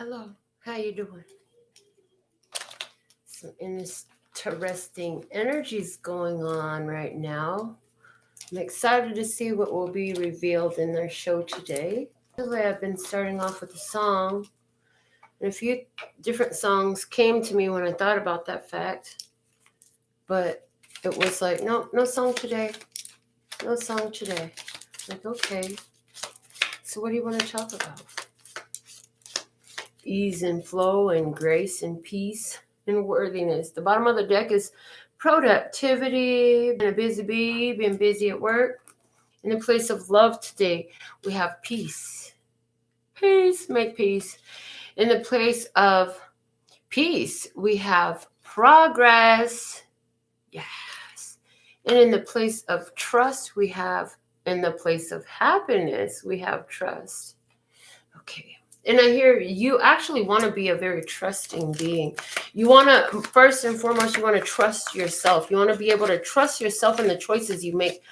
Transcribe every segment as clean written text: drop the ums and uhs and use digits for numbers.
Hello, how you doing? Some interesting energies going on right now. I'm excited to see what will be revealed in their show today. Usually I've been starting off with a song, and a few different songs came to me when I thought about that fact, but it was like, no song today, no song today. Like, okay, so what do you want to talk about? Ease and flow and grace and peace and worthiness. The bottom of the deck is productivity. Been a busy bee, been busy at work. In the place of love today, we have peace. Peace, make peace. In the place of peace, we have progress. Yes. And in the place of trust, in the place of happiness, we have trust. Okay. And I hear you actually want to be a very trusting being. You want to, first and foremost, you want to trust yourself. You want to be able to trust yourself in the choices you make.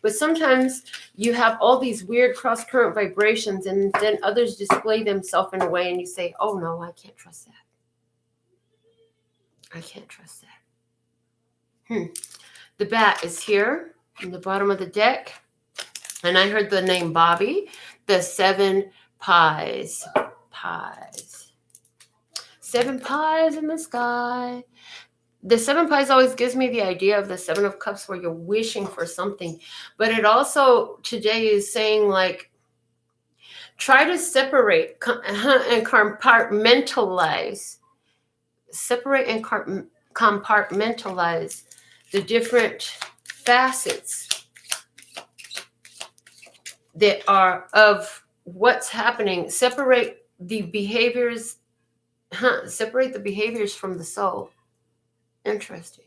But sometimes you have all these weird cross-current vibrations, and then others display themselves in a way, and you say, oh, no, I can't trust that. I can't trust that. The bat is here in the bottom of the deck, and I heard the name Bobby, the 7 pies. Pies. 7 pies in the sky. The 7 pies always gives me the idea of the 7 of cups where you're wishing for something. But it also today is saying, like, try to separate and compartmentalize. Separate and compartmentalize the different facets that are of what's happening. Separate the behaviors from the soul. Interesting.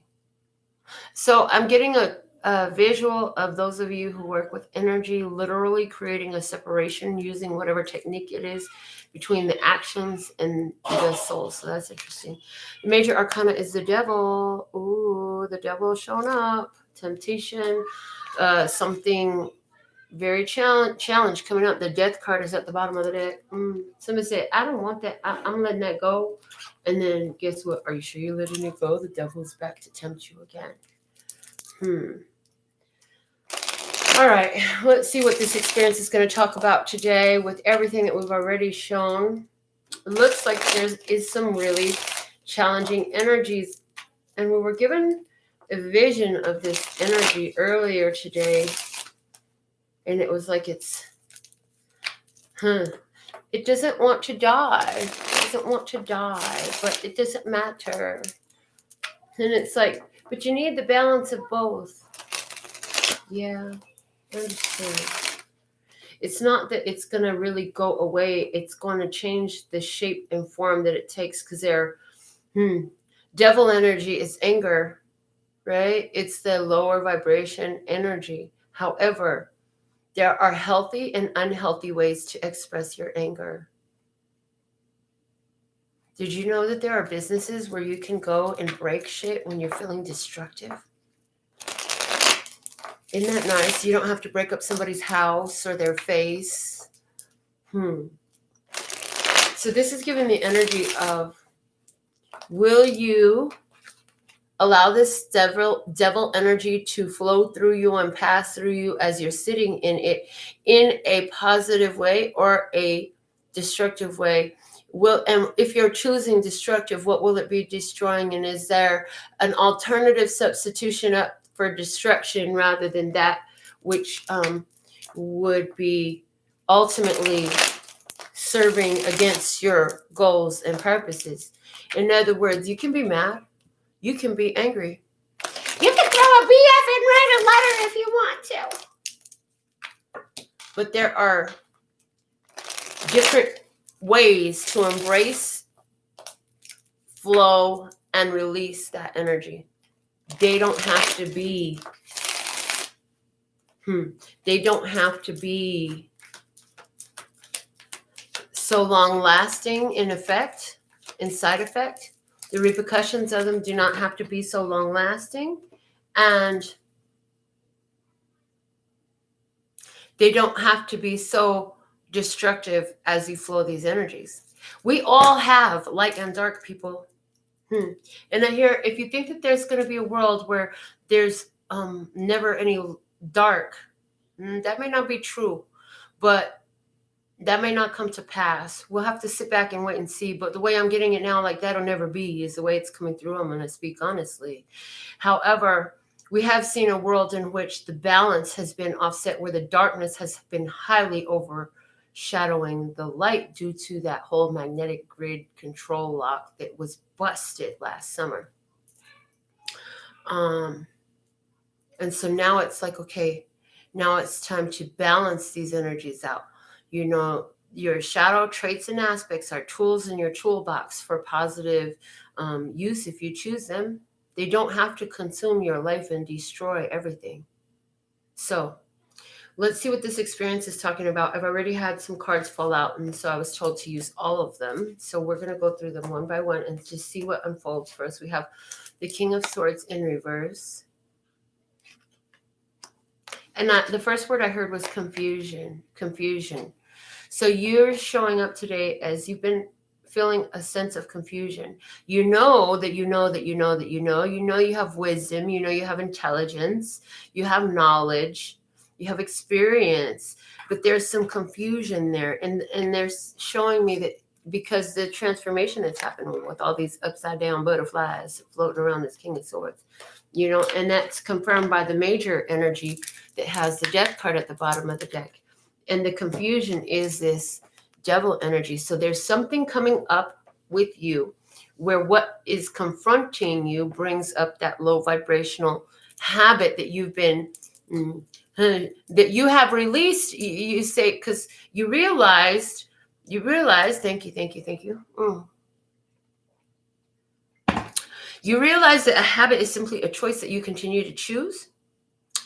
So I'm getting a visual of those of you who work with energy, literally creating a separation using whatever technique it is between the actions and the soul. So that's interesting. The major arcana is the devil. Ooh, the devil showing up. Temptation. Something very challenge coming up. The death card is at the bottom of the deck. Somebody said, I don't want that. I'm letting that go. And then guess what? Are you sure you're letting it go? The devil's back to tempt you again. All right. Let's see what this experience is going to talk about today with everything that we've already shown. It looks like there is some really challenging energies. And we were given a vision of this energy earlier today. And it was like it doesn't want to die. It doesn't want to die, but it doesn't matter. And it's like, but you need the balance of both. Yeah, I understand. It's not that it's going to really go away. It's going to change the shape and form that it takes, because devil energy is anger, right? It's the lower vibration energy. However, there are healthy and unhealthy ways to express your anger. Did you know that there are businesses where you can go and break shit when you're feeling destructive? Isn't that nice? You don't have to break up somebody's house or their face. So this is giving the energy of, will you allow this devil energy to flow through you and pass through you as you're sitting in it in a positive way or a destructive way? And if you're choosing destructive, what will it be destroying? And is there an alternative substitution up for destruction rather than that which would be ultimately serving against your goals and purposes? In other words, you can be mad. You can be angry. You can throw a BF and write a letter if you want to. But there are different ways to embrace, flow, and release that energy. They don't have to be, so long lasting in effect, in side effect. The repercussions of them do not have to be so long lasting, and they don't have to be so destructive as you flow these energies. We all have light and dark, people. And I hear, if you think that there's going to be a world where there's never any dark, that may not be true, but that may not come to pass. We'll have to sit back and wait and see. But the way I'm getting it now, like, that'll never be, is the way it's coming through. I'm going to speak honestly. However, we have seen a world in which the balance has been offset, where the darkness has been highly overshadowing the light due to that whole magnetic grid control lock that was busted last summer. And so now it's like, okay, now it's time to balance these energies out. You know, your shadow traits and aspects are tools in your toolbox for positive use if you choose them. They don't have to consume your life and destroy everything. So let's see what this experience is talking about. I've already had some cards fall out, and so I was told to use all of them. So we're going to go through them one by one and just see what unfolds for us. We have the King of Swords in reverse. And the first word I heard was confusion. Confusion. So you're showing up today as you've been feeling a sense of confusion. You know that you know that you know that you know. You know you have wisdom. You know you have intelligence. You have knowledge. You have experience. But there's some confusion there. And they're showing me that because the transformation that's happening with all these upside down butterflies floating around this King of Swords, you know, and that's confirmed by the major energy that has the death card at the bottom of the deck. And the confusion is this devil energy. So there's something coming up with you where what is confronting you brings up that low vibrational habit that you've been, that you have released. You say, because you realized, thank you. You realize that a habit is simply a choice that you continue to choose.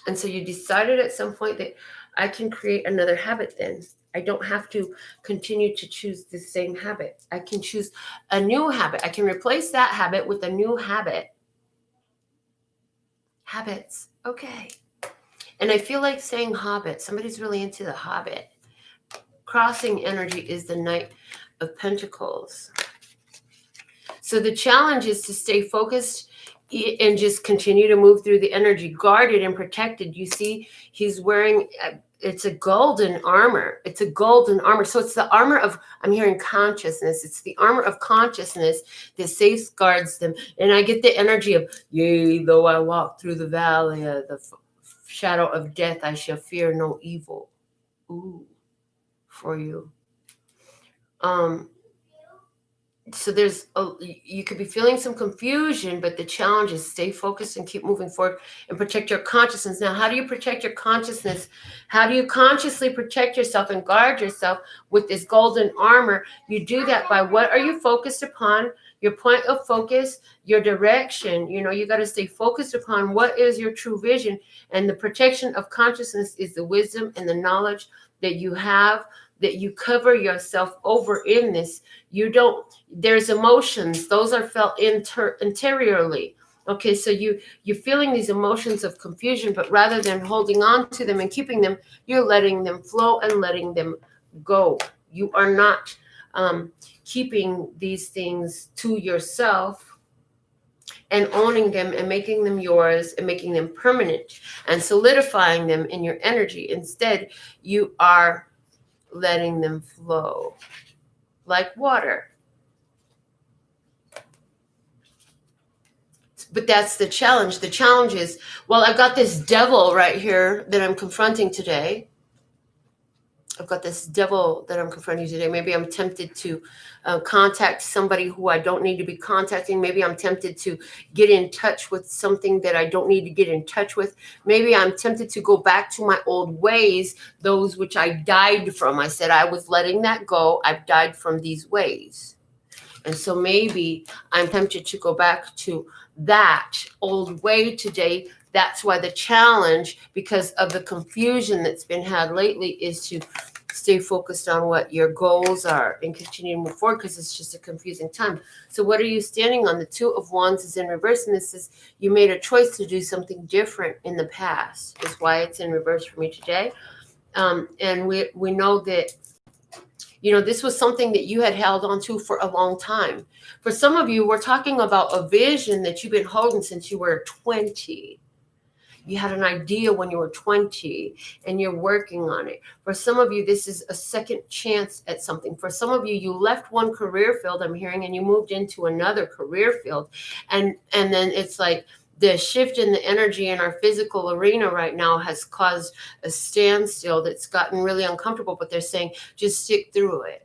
And so you decided at some point that I can create another habit then. I don't have to continue to choose the same habit. I can choose a new habit. I can replace that habit with a new habit. Habits. Okay. And I feel like saying Hobbit. Somebody's really into the Hobbit. Crossing energy is the Knight of Pentacles. So the challenge is to stay focused and just continue to move through the energy, guarded and protected. You see, he's wearing, it's a golden armor. It's a golden armor. So it's the armor of, I'm hearing consciousness. It's the armor of consciousness that safeguards them. And I get the energy of, yea, though I walk through the valley of the shadow of death, I shall fear no evil. Ooh, for you. So you could be feeling some confusion, but the challenge is stay focused and keep moving forward and protect your consciousness. Now, how do you protect your consciousness? How do you consciously protect yourself and guard yourself with this golden armor? You do that by what are you focused upon? Your point of focus, your direction. You know, you got to stay focused upon what is your true vision. And the protection of consciousness is the wisdom and the knowledge that you have, that you cover yourself over in this. You don't, there's emotions. Those are felt interiorly. Okay, so you're feeling these emotions of confusion, but rather than holding on to them and keeping them, you're letting them flow and letting them go. You are not keeping these things to yourself and owning them and making them yours and making them permanent and solidifying them in your energy. Instead, you are letting them flow like water. But that's the challenge. The challenge is, well, I've got this devil right here that I'm confronting today. Maybe I'm tempted to contact somebody who I don't need to be contacting. Maybe I'm tempted to get in touch with something that I don't need to get in touch with. Maybe I'm tempted to go back to my old ways, those which I died from. I said I was letting that go. I've died from these ways. And so maybe I'm tempted to go back to that old way today. That's why the challenge, because of the confusion that's been had lately, is to stay focused on what your goals are and continue to move forward, because it's just a confusing time. So what are you standing on? The Two of Wands is in reverse, and this is you made a choice to do something different in the past. Is why it's in reverse for me today. And we know that You know, this was something that you had held on to for a long time. For some of you, we're talking about a vision that you've been holding since you were 20. You had an idea when you were 20 and you're working on it. For some of you, this is a second chance at something. For some of you, you left one career field, I'm hearing, and you moved into another career field. And then it's like the shift in the energy in our physical arena right now has caused a standstill that's gotten really uncomfortable, but they're saying just stick through it.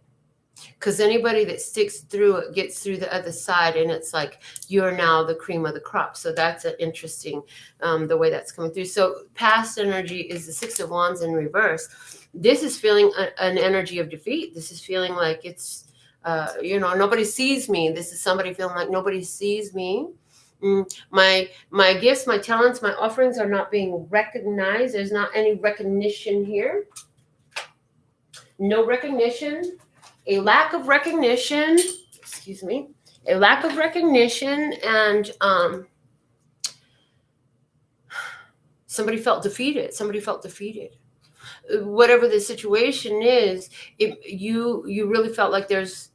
Because anybody that sticks through it gets through the other side, and it's like you're now the cream of the crop. So that's an interesting, the way that's coming through. So past energy is the Six of Wands in reverse. This is feeling an energy of defeat. This is feeling like it's, you know, nobody sees me. This is somebody feeling like nobody sees me. My gifts, my talents, my offerings are not being recognized. There's not any recognition here. No recognition. A lack of recognition, excuse me, a lack of recognition, and somebody felt defeated. Somebody felt defeated. Whatever the situation is, you really felt like there's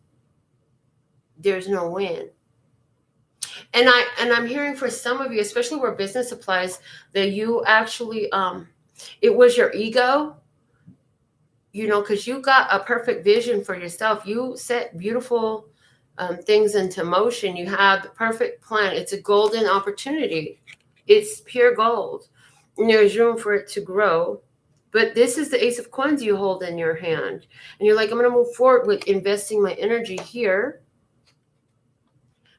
no win. And I'm hearing for some of you, especially where business applies, that you actually it was your ego. You know, because you got a perfect vision for yourself. You set beautiful things into motion. You have the perfect plan. It's a golden opportunity. It's pure gold. And there's room for it to grow. But this is the Ace of Coins you hold in your hand. And you're like, I'm going to move forward with investing my energy here.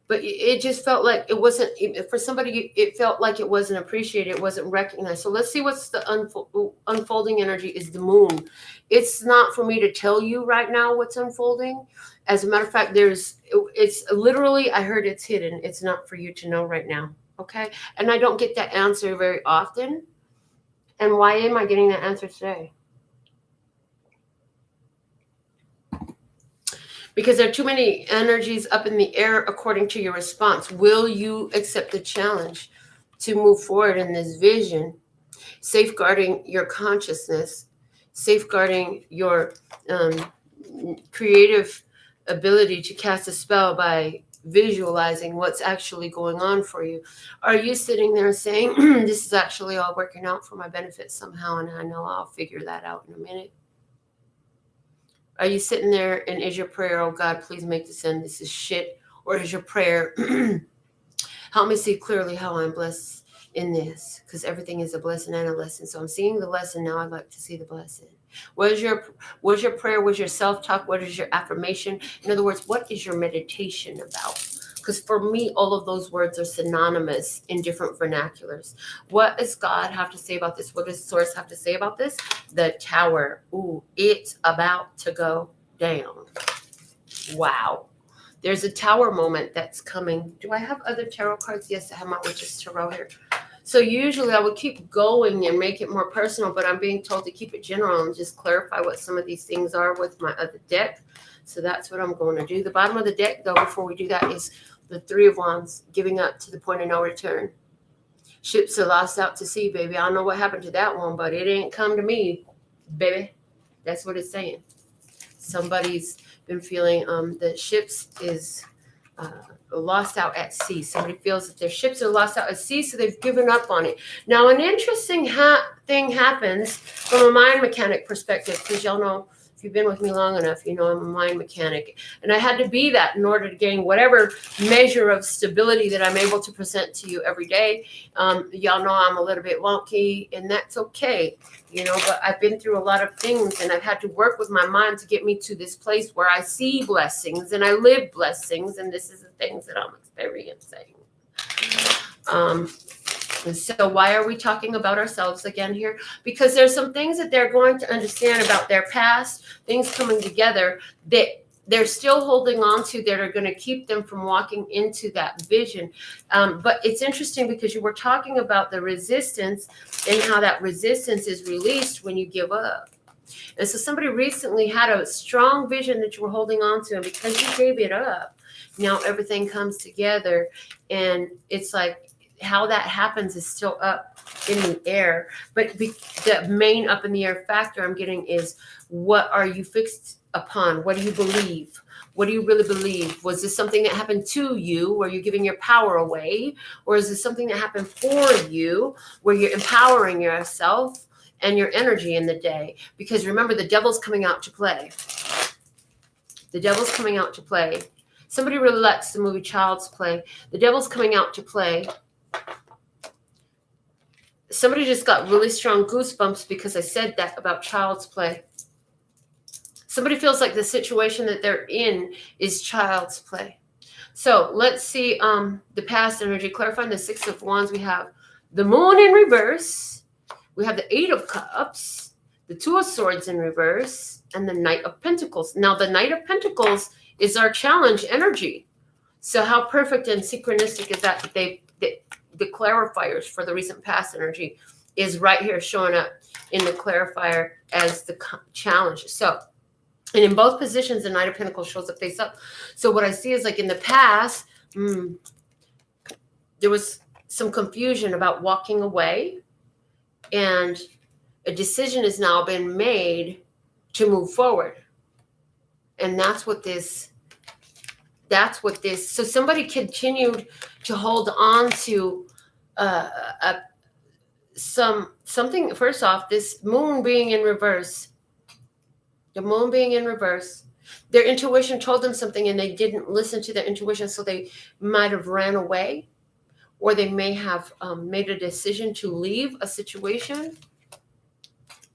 But it just felt like it wasn't, for somebody, it felt like it wasn't appreciated. It wasn't recognized. So let's see what's the unfolding energy is the moon. It's not for me to tell you right now what's unfolding. As a matter of fact, it's literally, I heard it's hidden. It's not for you to know right now. Okay. And I don't get that answer very often. And why am I getting that answer today? Because there are too many energies up in the air according to your response. Will you accept the challenge to move forward in this vision, safeguarding your consciousness, safeguarding your creative ability to cast a spell by visualizing what's actually going on for you? Are you sitting there saying, this is actually all working out for my benefit somehow, and I know I'll figure that out in a minute? Are you sitting there and is your prayer, oh God, please make this end, this is shit? Or is your prayer, help me see clearly how I'm blessed in this? Because everything is a blessing and a lesson. So I'm seeing the lesson now. I'd like to see the blessing. What's your prayer? What's your self-talk? What is your affirmation? In other words, what is your meditation about? Because for me, all of those words are synonymous in different vernaculars. What does God have to say about this? What does Source have to say about this? The Tower. Ooh, it's about to go down. Wow. There's a Tower moment that's coming. Do I have other tarot cards? Yes, I have my Witch's Tarot here. So usually I would keep going and make it more personal, but I'm being told to keep it general and just clarify what some of these things are with my other deck. So that's what I'm going to do. The bottom of the deck, though, before we do that, is the Three of Wands, giving up to the point of no return. Ships are lost out to sea, baby. I don't know what happened to that one, but it ain't come to me, baby. That's what it's saying. Somebody's been feeling that ships is lost out at sea. Somebody feels that their ships are lost out at sea, so they've given up on it. Now, an interesting thing happens from a mind mechanic perspective, because y'all know, if you've been with me long enough, you know I'm a mind mechanic. And I had to be that in order to gain whatever measure of stability that I'm able to present to you every day. Y'all know I'm a little bit wonky, and that's okay. You know, but I've been through a lot of things, and I've had to work with my mind to get me to this place where I see blessings and I live blessings, and this is the things that I'm experiencing. So why are we talking about ourselves again here? Because there's some things that they're going to understand about their past, things coming together that they're still holding on to that are going to keep them from walking into that vision. But it's interesting because you were talking about the resistance and how that resistance is released when you give up. And so somebody recently had a strong vision that you were holding on to, and because you gave it up, now everything comes together. And it's like how that happens is still up in the air. But the main up in the air factor I'm getting is, what are you fixed upon? What do you believe? What do you really believe? Was this something that happened to you where you're giving your power away? Or is this something that happened for you where you're empowering yourself and your energy in the day? Because remember, the devil's coming out to play. The devil's coming out to play. Somebody really likes the movie Child's Play. The devil's coming out to play. Somebody just got really strong goosebumps because I said that about Child's Play. Somebody feels like the situation that they're in is Child's Play. So let's see the past energy. Clarifying the Six of Wands, we have the Moon in reverse. We have the Eight of Cups, the Two of Swords in reverse, and the Knight of Pentacles. Now, the Knight of Pentacles is our challenge energy. So how perfect and synchronistic is that the clarifiers for the recent past energy is right here showing up in the clarifier as the challenge. So, and in both positions, the Knight of Pentacles shows up face up. So what I see is, like, in the past, there was some confusion about walking away, and a decision has now been made to move forward. And that's what this, so somebody continued to hold on to something. First off, this Moon being in reverse, the Moon being in reverse, their intuition told them something and they didn't listen to their intuition. So they might have ran away, or they may have made a decision to leave a situation.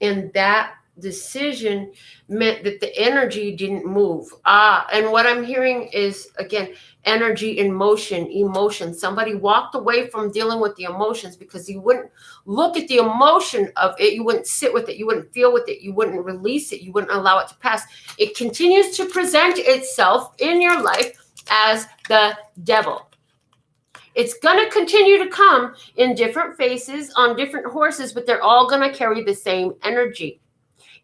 And that decision meant that the energy didn't move. And what I'm hearing is, again, energy in motion, emotion. Somebody walked away from dealing with the emotions because you wouldn't look at the emotion of it. You wouldn't sit with it. You wouldn't feel with it. You wouldn't release it. You wouldn't allow it to pass. It continues to present itself in your life as the devil. It's going to continue to come in different faces on different horses, but they're all going to carry the same energy.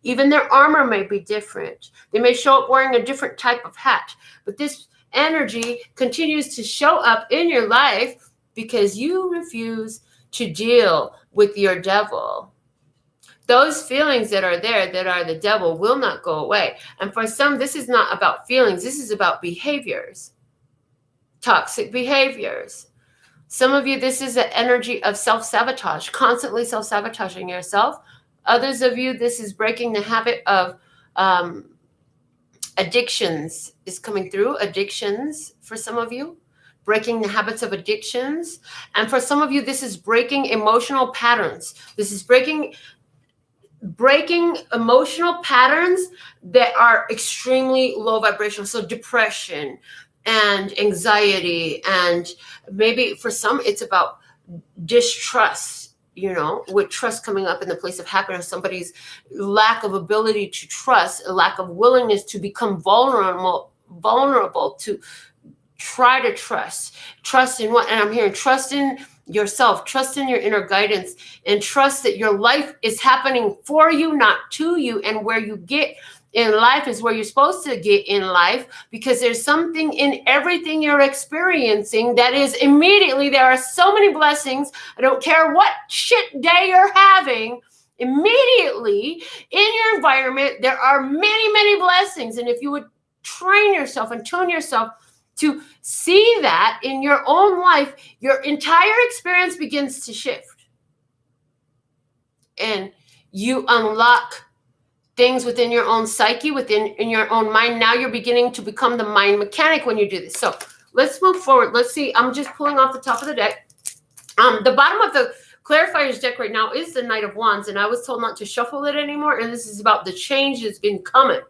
Even their armor may be different. They may show up wearing a different type of hat, but this energy continues to show up in your life because you refuse to deal with your devil. Those feelings that are there, that are the devil, will not go away. And for some, this is not about feelings. This is about behaviors, toxic behaviors. Some of you, this is an energy of self-sabotage, constantly self-sabotaging yourself. Others of you, this is breaking the habit of addictions is coming through. Addictions for some of you, breaking the habits of addictions. And for some of you, this is breaking emotional patterns. This is breaking emotional patterns that are extremely low vibrational. So depression and anxiety, and maybe for some, it's about distrust. You know, with trust coming up in the place of happiness, somebody's lack of ability to trust, a lack of willingness to become vulnerable to try to trust in what? And I'm hearing trust in yourself, trust in your inner guidance, and trust that your life is happening for you, not to you. And where you get in life is where you're supposed to get in life, because there's something in everything you're experiencing that is immediately, there are so many blessings. I don't care what shit day you're having, immediately in your environment, there are many, many blessings. And if you would train yourself and tune yourself to see that in your own life, your entire experience begins to shift. And you unlock things within your own psyche, in your own mind. Now you're beginning to become the mind mechanic when you do this. So let's move forward. Let's see. I'm just pulling off the top of the deck. The bottom of the clarifiers deck right now is the Knight of Wands, and I was told not to shuffle it anymore. And this is about the change that's been coming.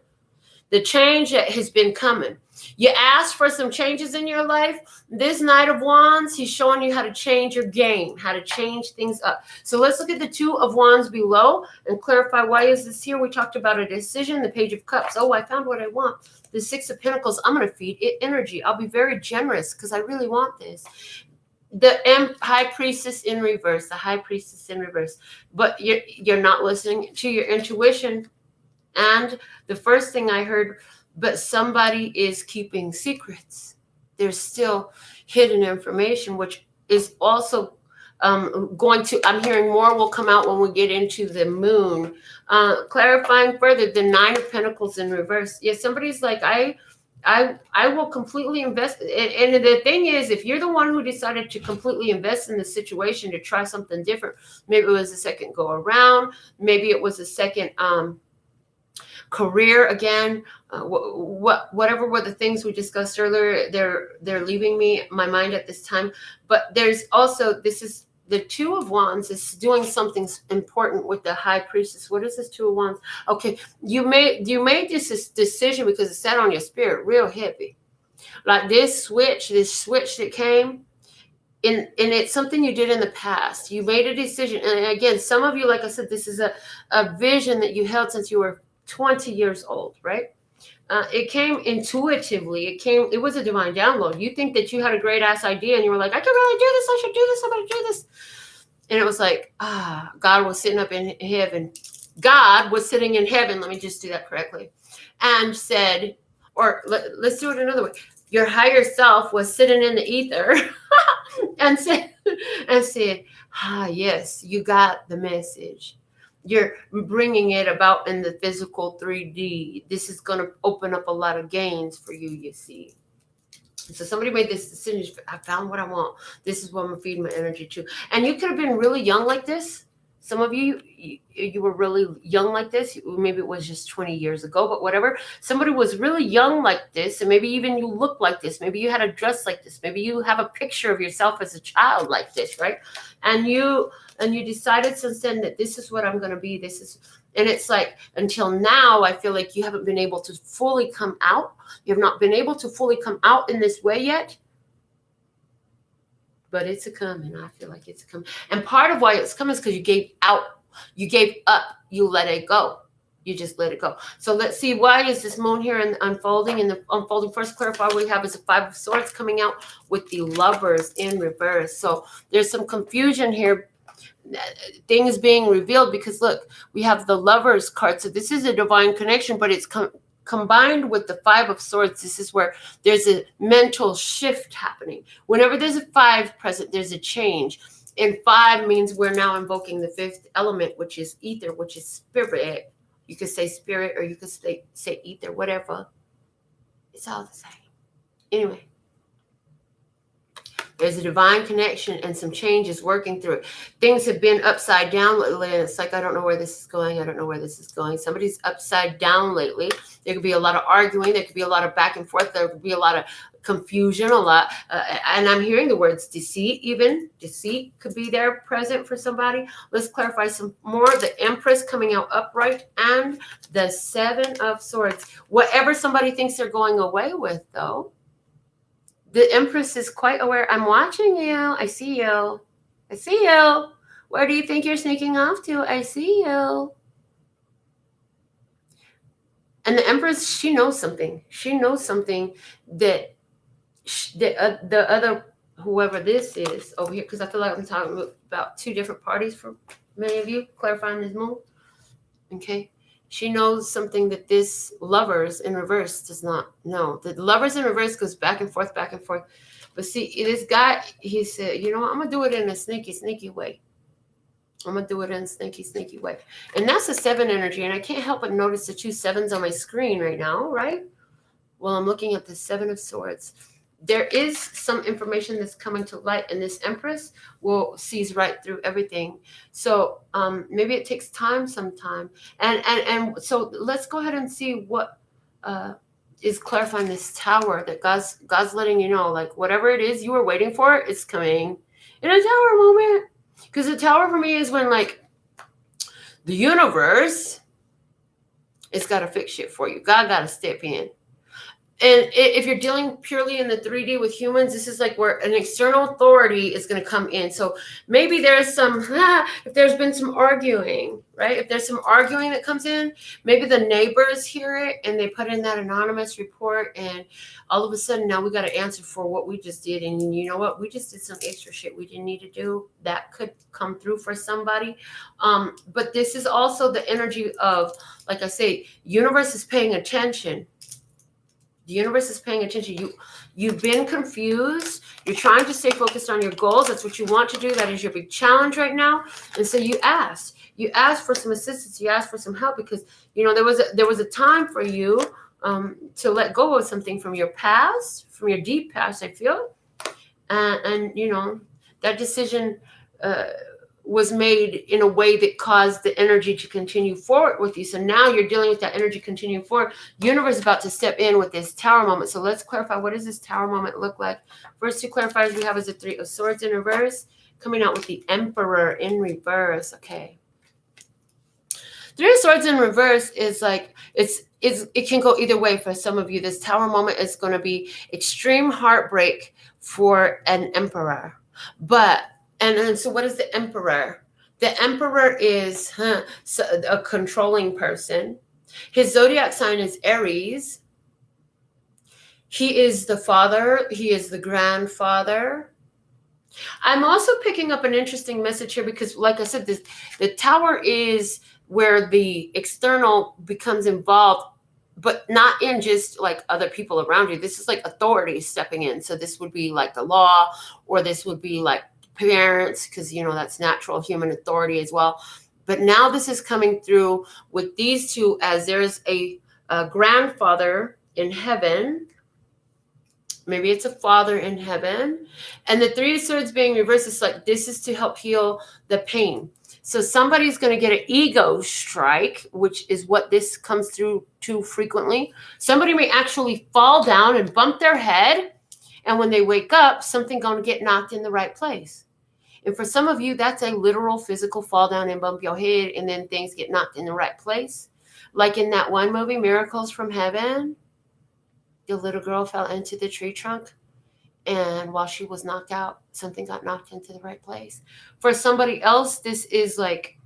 The change that has been coming. You asked for some changes in your life. This Knight of Wands, he's showing you how to change your game, how to change things up. So let's look at the Two of Wands below and clarify, why is this here? We talked about a decision, the Page of Cups. Oh, I found what I want. The Six of Pentacles, I'm going to feed it energy. I'll be very generous because I really want this. The High Priestess in reverse, the High Priestess in reverse. But you're not listening to your intuition. And the first thing I heard, but somebody is keeping secrets. There's still hidden information, which is also I'm hearing more will come out when we get into the moon. Clarifying further, the 9 of Pentacles in reverse. Yeah, somebody's like, I will completely invest. And the thing is, if you're the one who decided to completely invest in the situation to try something different, maybe it was a second go around, maybe it was a second career again, whatever were the things we discussed earlier, they're leaving my mind at this time. But there's also, this is the 2 of Wands is doing something important with the High Priestess. What is this 2 of Wands? Okay, you made this decision because it sat on your spirit real heavy. Like this switch that came in, and it's something you did in the past. You made a decision, and again, some of you, like I said, this is a vision that you held since you were 20 years old, right? It came intuitively. It was a divine download. You think that you had a great ass idea and you were like, I can really do this. I should do this. I'm going to do this. And it was like, God was sitting up in heaven. God was sitting in heaven. Let me just do that correctly. And said, or let's do it another way. Your higher self was sitting in the ether and said, yes, you got the message. You're bringing it about in the physical 3D. This is going to open up a lot of gains for you, you see. So somebody made this decision. I found what I want. This is what I'm going to feed my energy to. And you could have been really young like this. Some of you were really young like this. Maybe it was just 20 years ago, but whatever. Somebody was really young like this, and maybe even you look like this. Maybe you had a dress like this. Maybe you have a picture of yourself as a child like this, right? And you decided since then that this is what I'm going to be. And it's like, until now, I feel like you haven't been able to fully come out. You have not been able to fully come out in this way yet. But it's a coming. I feel like it's a coming. And part of why it's coming is because you gave out. You gave up. You let it go. You just let it go. So let's see, why is this moon here and unfolding? And the unfolding, first clarify what we have is a 5 of Swords coming out with the Lovers in reverse. So there's some confusion here. Things being revealed because look, we have the Lovers card. So this is a divine connection, but it's combined with the 5 of Swords. This is where there's a mental shift happening. Whenever there's a 5 present, there's a change. And 5 means we're now invoking the 5th element, which is ether, which is spirit. You could say spirit or you could say ether, whatever. It's all the same. Anyway. There's a divine connection and some changes working through it. Things have been upside down lately. And it's like, I don't know where this is going. I don't know where this is going. Somebody's upside down lately. There could be a lot of arguing. There could be a lot of back and forth. There could be a lot of confusion, and I'm hearing the words deceit even. Deceit could be there present for somebody. Let's clarify some more. The Empress coming out upright and the 7 of Swords. Whatever somebody thinks they're going away with, though, the Empress is quite aware. I'm watching you. I see you. I see you. Where do you think you're sneaking off to? I see you. And the Empress, she knows something. She knows something that the other, whoever this is over here, because I feel like I'm talking about 2 different parties for many of you, clarifying this moon. Okay. She knows something that this Lovers in reverse does not know. The Lovers in reverse goes back and forth, back and forth. But see, this guy, he said, you know what? I'm going to do it in a sneaky, sneaky way. I'm going to do it in a sneaky, sneaky way. And that's a 7 energy. And I can't help but notice the 2 7s on my screen right now, right? Well, I'm looking at the 7 of Swords. There is some information that's coming to light, and this Empress sees right through everything. So maybe it takes time sometime. And so let's go ahead and see what is clarifying this Tower, that God's letting you know, like, whatever it is you were waiting for, it's coming in a Tower moment. Because the Tower for me is when, like, the universe is got to fix shit for you. God got to step in. And if you're dealing purely in the 3D with humans, this is like where an external authority is going to come in. So maybe there's if there's been some arguing, right? If there's some arguing that comes in, maybe the neighbors hear it and they put in that anonymous report, and all of a sudden now we got to answer for what we just did. And you know what? We just did some extra shit we didn't need to do. That could come through for somebody. But this is also the energy of, like I say, universe is paying attention. The universe is paying attention. You've been confused. You're trying to stay focused on your goals. That's what you want to do. That is your big challenge right now. And so you asked for some assistance. You asked for some help because, you know, there was a time for you to let go of something from your past, from your deep past, I feel. And you know, that decision was made in a way that caused the energy to continue forward with you. So now you're dealing with that energy continuing forward. Universe is about to step in with this Tower moment. So let's clarify, what does this Tower moment look like? First two clarifiers we have is the Three of Swords in reverse, coming out with the Emperor in reverse. Okay. Three of Swords in reverse is like, it can go either way for some of you. This Tower moment is going to be extreme heartbreak for an emperor. But and so what is the emperor? The emperor is a controlling person. His zodiac sign is Aries. He is the father. He is the grandfather. I'm also picking up an interesting message here because, like I said, the tower is where the external becomes involved, but not in just like other people around you. This is like authority stepping in. So this would be like the law, or this would be like parents, because, you know, that's natural human authority as well. But now this is coming through with these two, as there's a grandfather in heaven. Maybe it's a father in heaven. And the Three of Swords being reversed, it's like this is to help heal the pain. So somebody's going to get an ego strike, which is what this comes through too frequently. Somebody may actually fall down and bump their head. And when they wake up, something's going to get knocked in the right place. And for some of you, that's a literal physical fall down and bump your head, and then things get knocked in the right place. Like in that one movie, Miracles from Heaven, the little girl fell into the tree trunk, and while she was knocked out, something got knocked into the right place. For somebody else, this is like,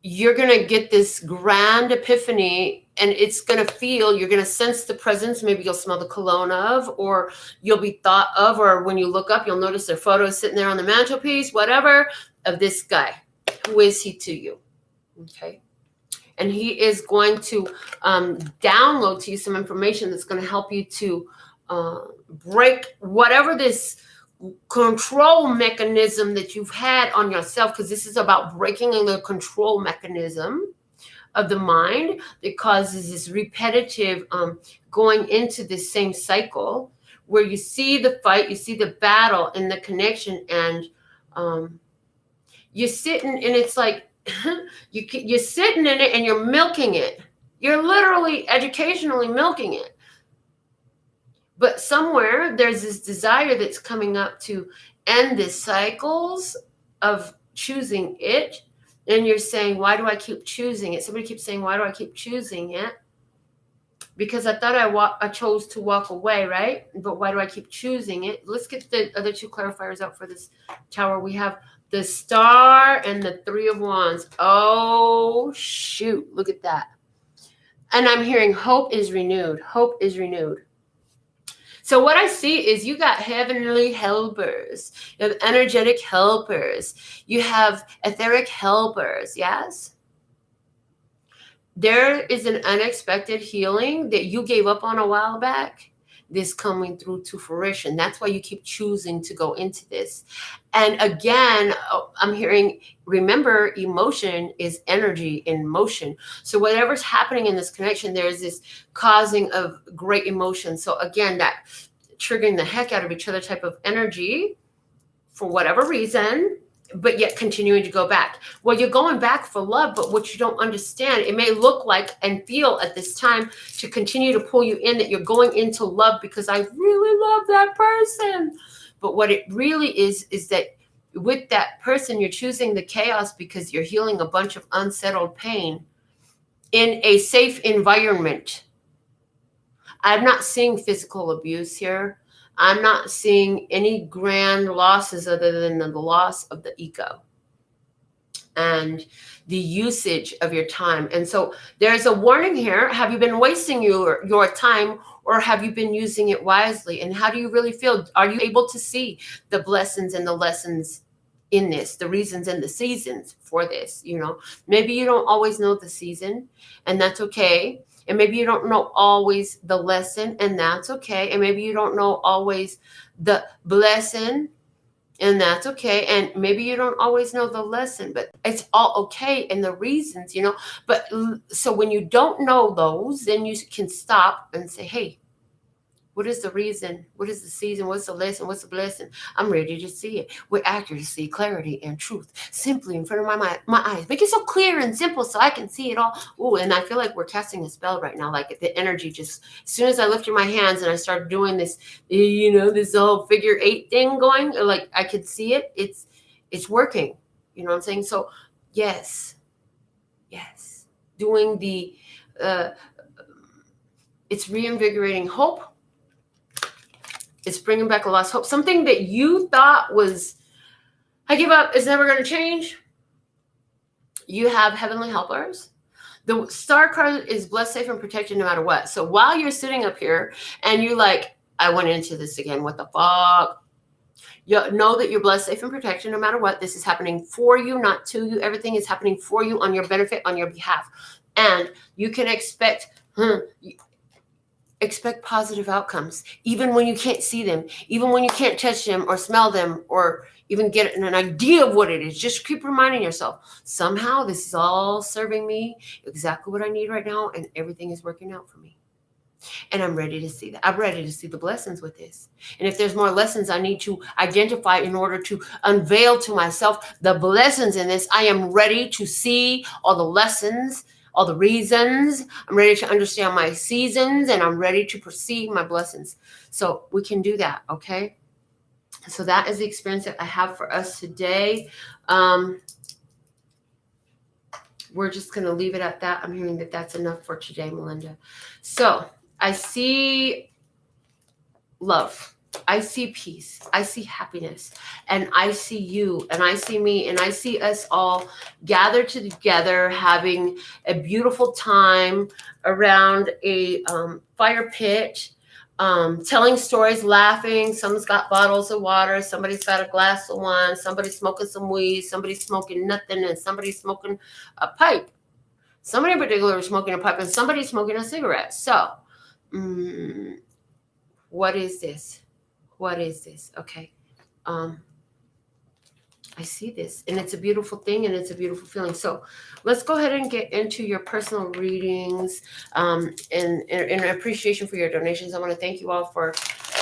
you're going to get this grand epiphany, and it's going to feel, you're going to sense the presence. Maybe you'll smell the cologne of, or you'll be thought of, or when you look up, you'll notice their photo sitting there on the mantelpiece, whatever, of this guy. Who is he to you? Okay. And he is going to download to you some information that's going to help you to break whatever this control mechanism that you've had on yourself, because this is about breaking the control mechanism of the mind that causes this repetitive going into this same cycle where you see the fight, you see the battle and the connection, and you're sitting, and it's like you're sitting in it and you're milking it. You're literally educationally milking it. But somewhere there's this desire that's coming up to end the cycles of choosing it. And you're saying, why do I keep choosing it? Somebody keeps saying, why do I keep choosing it? Because I thought I chose to walk away, right? But why do I keep choosing it? Let's get the other two clarifiers out for this tower. We have the Star and the Three of Wands. Oh, shoot. Look at that. And I'm hearing hope is renewed. Hope is renewed. So what I see is you got heavenly helpers. You have energetic helpers. You have etheric helpers, yes? There is an unexpected healing that you gave up on a while back. This coming through to fruition. That's why you keep choosing to go into this. And again, I'm hearing, remember, emotion is energy in motion. So whatever's happening in this connection, there's this causing of great emotion. So again, that triggering the heck out of each other type of energy for whatever reason, but yet continuing to go back. Well, you're going back for love, but what you don't understand, it may look like and feel at this time to continue to pull you in that you're going into love because I really love that person. But what it really is that with that person, you're choosing the chaos because you're healing a bunch of unsettled pain in a safe environment. I'm not seeing physical abuse here. I'm not seeing any grand losses other than the loss of the ego and the usage of your time. And so there's a warning here. Have you been wasting your time, or have you been using it wisely? And how do you really feel? Are you able to see the blessings and the lessons in this, the reasons and the seasons for this? You know, maybe you don't always know the season, and that's okay. And maybe you don't know always the lesson, and that's okay. And maybe you don't know always the blessing, and that's okay. And maybe you don't always know the lesson, but it's all okay. And the reasons, but so when you don't know those, then you can stop and say, hey, what is the reason? What is the season? What's the lesson? What's the blessing? I'm ready to see it with accuracy, clarity, and truth, simply in front of my eyes. Make it so clear and simple so I can see it all. Oh, and I feel like we're casting a spell right now. Like the energy just, as soon as I lifted my hands and I started doing this, this whole figure 8 thing going, like I could see it. It's working. You know what I'm saying? So yes, doing the, it's reinvigorating hope. It's bringing back a lost hope. Something that you thought was, I give up, it's never going to change. You have heavenly helpers. The star card is blessed, safe, and protected no matter what. So while you're sitting up here and you're like, I went into this again, what the fuck? You know that you're blessed, safe, and protected no matter what. This is happening for you, not to you. Everything is happening for you, on your benefit, on your behalf. And you can expect positive outcomes, even when you can't see them, even when you can't touch them or smell them or even get an idea of what it is. Just keep reminding yourself, somehow this is all serving me exactly what I need right now, and everything is working out for me. And I'm ready to see that. I'm ready to see the blessings with this. And if there's more lessons I need to identify in order to unveil to myself the blessings in this, I am ready to see all the lessons, all the reasons. I'm ready to understand my seasons, and I'm ready to perceive my blessings. So we can do that, okay? So that is the experience that I have for us today. We're just going to leave it at that. I'm hearing that that's enough for today, Melinda. So I see love. I see peace. I see happiness. And I see you, and I see me, and I see us all gathered together having a beautiful time around a fire pit, telling stories, laughing. Someone's got bottles of water. Somebody's got a glass of wine. Somebody's smoking some weed. Somebody's smoking nothing, and somebody's smoking a pipe. Somebody in particular is smoking a pipe, and somebody's smoking a cigarette. So, what is this? What is this? Okay. I see this, and it's a beautiful thing, and it's a beautiful feeling. So let's go ahead and get into your personal readings, and in appreciation for your donations. I want to thank you all for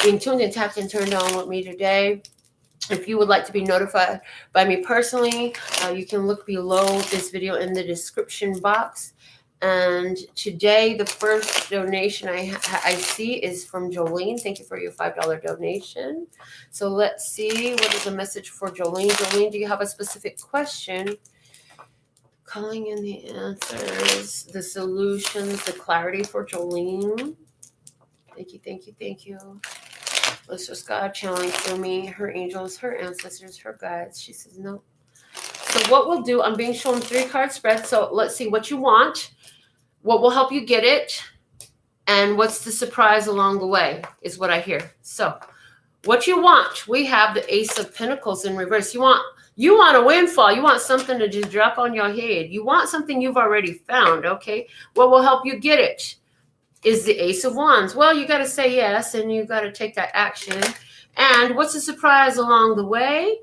being tuned and tapped and turned on with me today. If you would like to be notified by me personally, you can look below this video in the description box. And today, the first donation I see is from Jolene. Thank you for your $5 donation. So let's see, what is the message for Jolene? Jolene, do you have a specific question? Calling in the answers, the solutions, the clarity for Jolene. Thank you, thank you, thank you. Let's just God channeling through me, her angels, her ancestors, her guides. She says no. So what we'll do, I'm being shown 3-card spread. So let's see what you want. What will help you get it, and what's the surprise along the way is what I hear. So what you want, we have the Ace of Pentacles in reverse. You want a windfall. You want something to just drop on your head. You want something you've already found, okay? What will help you get it is the Ace of Wands. Well, you got to say yes, and you got to take that action. And what's the surprise along the way?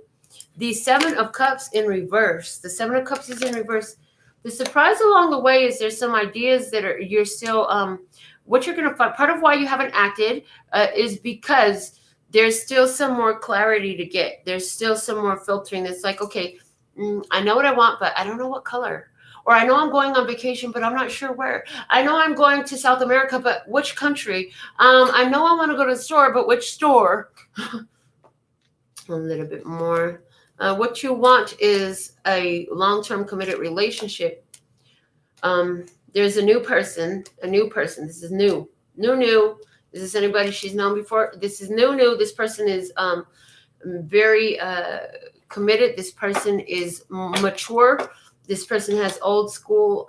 The 7 of Cups in reverse. The 7 of Cups is in reverse. The surprise along the way is there's some ideas that you're still, what you're going to find. Part of why you haven't acted is because there's still some more clarity to get. There's still some more filtering. It's like, okay, I know what I want, but I don't know what color. Or I know I'm going on vacation, but I'm not sure where. I know I'm going to South America, but which country? I know I want to go to the store, but which store? A little bit more. What you want is a long-term committed relationship. There's a new person. This is new. Is this anybody she's known before? This is new. This person is very committed. This person is mature. This person has old school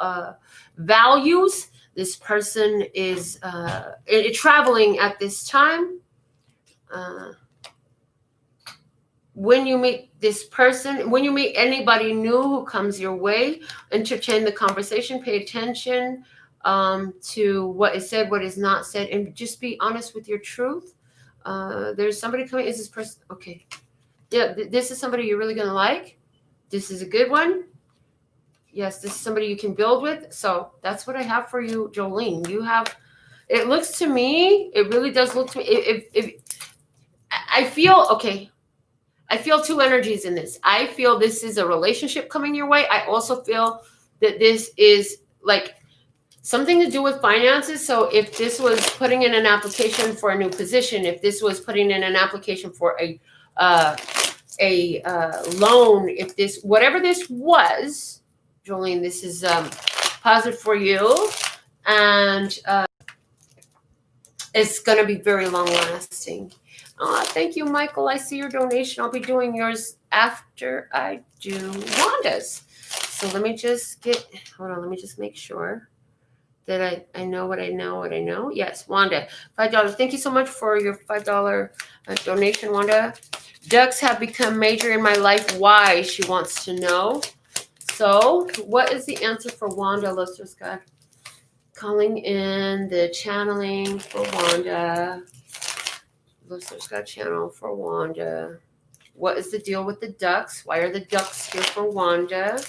values. This person is traveling at this time. When you meet this person, when you meet anybody new who comes your way, entertain the conversation, pay attention. to what is said, what is not said, and just be honest with your truth. There's somebody coming. Is this person? Okay. Yeah, this is somebody you're really going to like. This is a good one. Yes, this is somebody you can build with. So that's what I have for you, Jolene. You have, it looks to me, it really does look to me, if I feel, okay, I feel two energies in this. I feel this is a relationship coming your way. I also feel that this is like something to do with finances. So if this was putting in an application for a new position, if this was putting in an application for a loan, if this, whatever this was, Jolene, this is positive for you, and it's going to be very long lasting. Thank you, Michael. I see your donation. I'll be doing yours after I do Wanda's. So let me just get, hold on, let me just make sure that I know what I know. Yes, Wanda, $5. Thank you so much for your $5 donation, Wanda. Ducks have become major in my life. Why? She wants to know. So what is the answer for Wanda, Lister Scott? Calling in the channeling for Wanda. Lister Scott channel for Wanda. What is the deal with the ducks? Why are the ducks here for Wanda?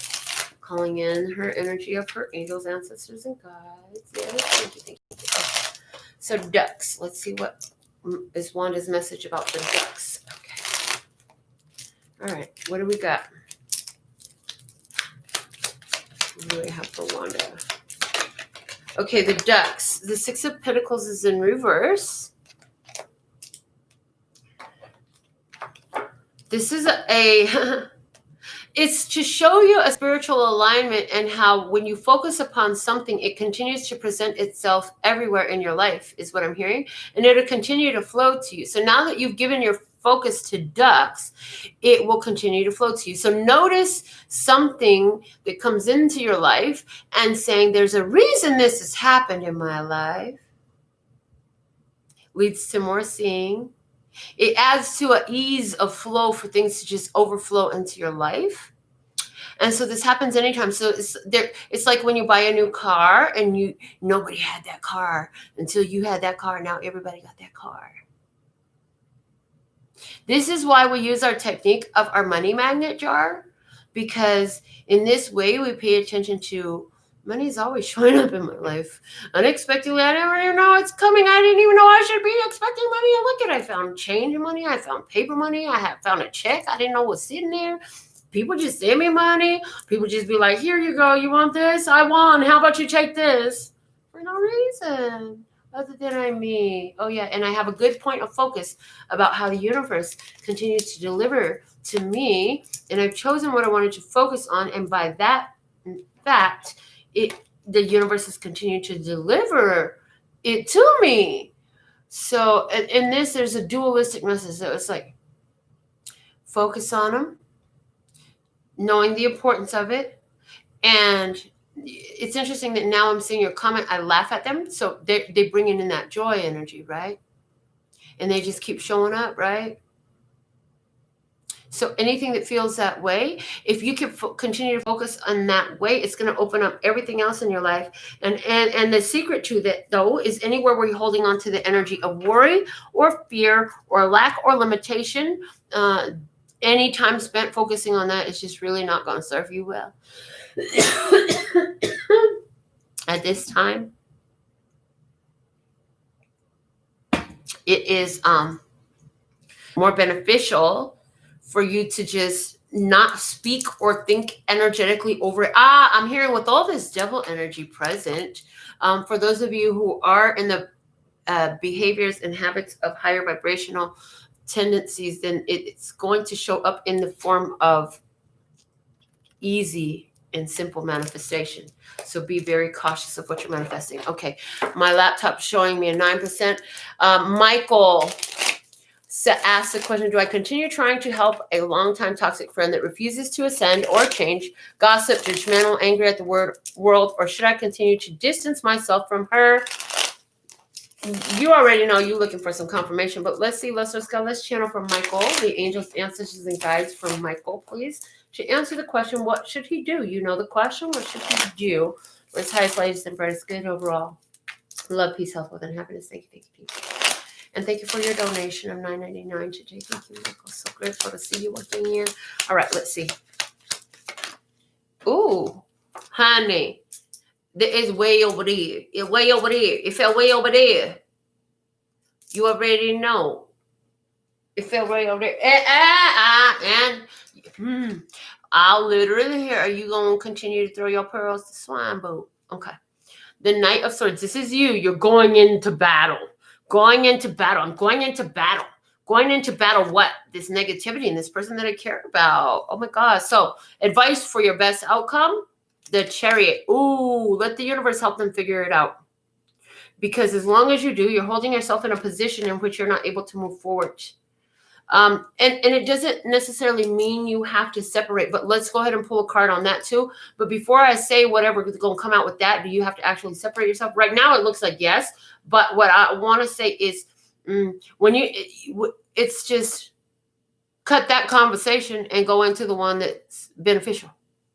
Calling in her energy of her angels, ancestors, and guides. Yes, thank you. Okay. So ducks. Let's see what is Wanda's message about the ducks. Okay. All right. What do we got? What do we have for Wanda? Okay, the ducks. The Six of Pentacles is in reverse. This is it's to show you a spiritual alignment and how when you focus upon something, it continues to present itself everywhere in your life, is what I'm hearing. And it'll continue to flow to you. So now that you've given your focus to ducks, it will continue to flow to you. So notice something that comes into your life and saying, there's a reason this has happened in my life. Leads to more seeing. It adds to an ease of flow for things to just overflow into your life. And so this happens anytime. So it's like when you buy a new car and nobody had that car until you had that car. Now everybody got that car. This is why we use our technique of our money magnet jar, because in this way we pay attention to money's always showing up in my life unexpectedly. I never even know it's coming. I didn't even know I should be expecting money. And look at, I found change money. I found paper money. I have found a check I didn't know was sitting there. People just send me money. People just be like, here you go. You want this? I won. How about you take this? For no reason other than I'm me. Oh, yeah. And I have a good point of focus about how the universe continues to deliver to me. And I've chosen what I wanted to focus on. And by that fact, the universe has continued to deliver it to me. So in this, there's a dualistic message. So it's like, focus on them, knowing the importance of it. And it's interesting that now I'm seeing your comment. I laugh at them. So they bring in that joy energy, right? And they just keep showing up, right? So anything that feels that way, if you can continue to focus on that way, it's going to open up everything else in your life. And the secret to that, though, is anywhere where you're holding on to the energy of worry or fear or lack or limitation, any time spent focusing on that is just really not going to serve you well. At this time, it is more beneficial for you to just not speak or think energetically over it. I'm hearing with all this devil energy present, for those of you who are in the behaviors and habits of higher vibrational tendencies, then it's going to show up in the form of easy and simple manifestation. So be very cautious of what you're manifesting. Okay, my laptop's showing me a 9%. Michael asked the question, do I continue trying to help a longtime toxic friend that refuses to ascend or change, gossip, judgmental, angry at the world, or should I continue to distance myself from her? You already know you're looking for some confirmation, but let's see. Let's channel from Michael, the angels, ancestors, and guides from Michael, please, to answer the question, what should he do? You know the question, what should he do? Where's highest, latest, and brightest good overall. Love, peace, health, wealth, and happiness. Thank you, people. And thank you for your donation of $9.99 today. Thank you, Michael. So grateful to see you working here. All right, let's see. Ooh, honey. There is way over there. It's way over there. It fell way over there. You already know. It fell way over there. I'll literally hear, are you going to continue to throw your pearls to swine, boo? Okay. The Knight of Swords. This is you. You're going into battle. Going into battle. I'm going into battle. Going into battle what? This negativity and this person that I care about. Oh my God. So advice for your best outcome. The Chariot. Ooh, let the universe help them figure it out. Because as long as you do, you're holding yourself in a position in which you're not able to move forward. And it doesn't necessarily mean you have to separate, but let's go ahead and pull a card on that too. But before I say whatever is going to come out with that, do you have to actually separate yourself? Right now, it looks like yes. But what I want to say is it's just cut that conversation and go into the one that's beneficial,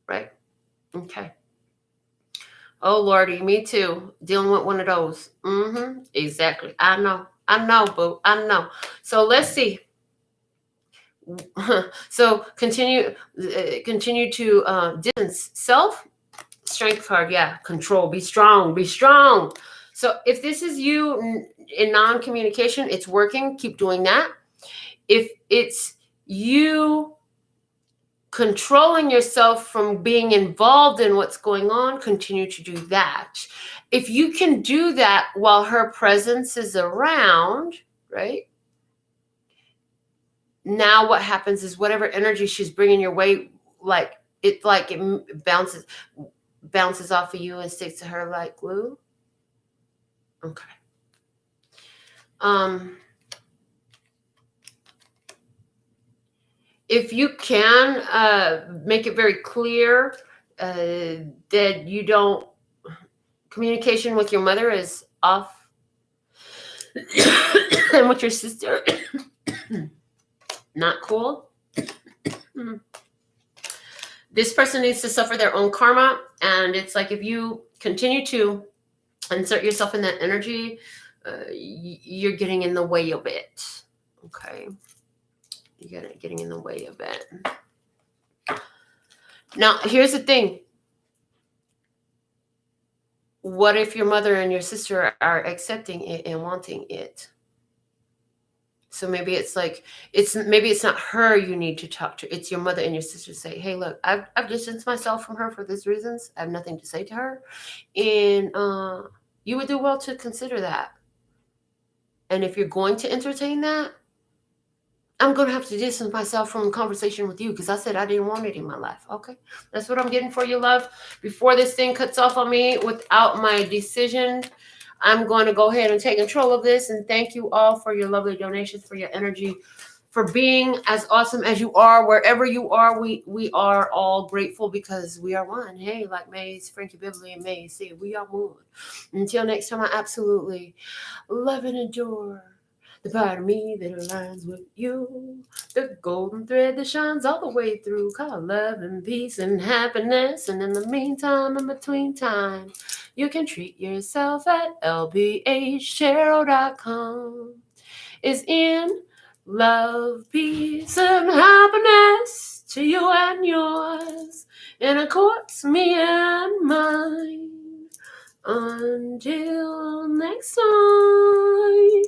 right? Okay. Oh, Lordy, me too. Dealing with one of those. Exactly. I know, boo. I know. So let's see. So continue to distance self. Strength card, yeah. Control. Be strong. Be strong. So if this is you in non-communication, it's working. Keep doing that. If it's you controlling yourself from being involved in what's going on, continue to do that. If you can do that while her presence is around, right? Now what happens is whatever energy she's bringing your way, it bounces off of you and sticks to her like glue. Okay. If you can make it very clear that you don't, communication with your mother is off, and with your sister, not cool. This person needs to suffer their own karma, and it's like if you continue to insert yourself in that energy, you're getting in the way of it. Okay. You're getting in the way of it. Now, here's the thing. What if your mother and your sister are accepting it and wanting it? So maybe it's like, maybe it's not her you need to talk to. It's your mother and your sister. Say, hey, look, I've distanced myself from her for these reasons. I have nothing to say to her. And you would do well to consider that. And if you're going to entertain that, I'm going to have to distance myself from the conversation with you because I said I didn't want it in my life. Okay. That's what I'm getting for you, love. Before this thing cuts off on me without my decision, I'm going to go ahead and take control of this. And thank you all for your lovely donations, for your energy, for being as awesome as you are. Wherever you are, we are all grateful because we are one. Hey, like Maze, Frankie Bibley, and Maze say, we are one. Until next time, I absolutely love and adore the part of me that aligns with you. The golden thread that shines all the way through. Called love and peace and happiness. And in the meantime, in between time, you can treat yourself at lbhtarot.com. Is in love, peace, and happiness to you and yours. And of course, me and mine. Until next time.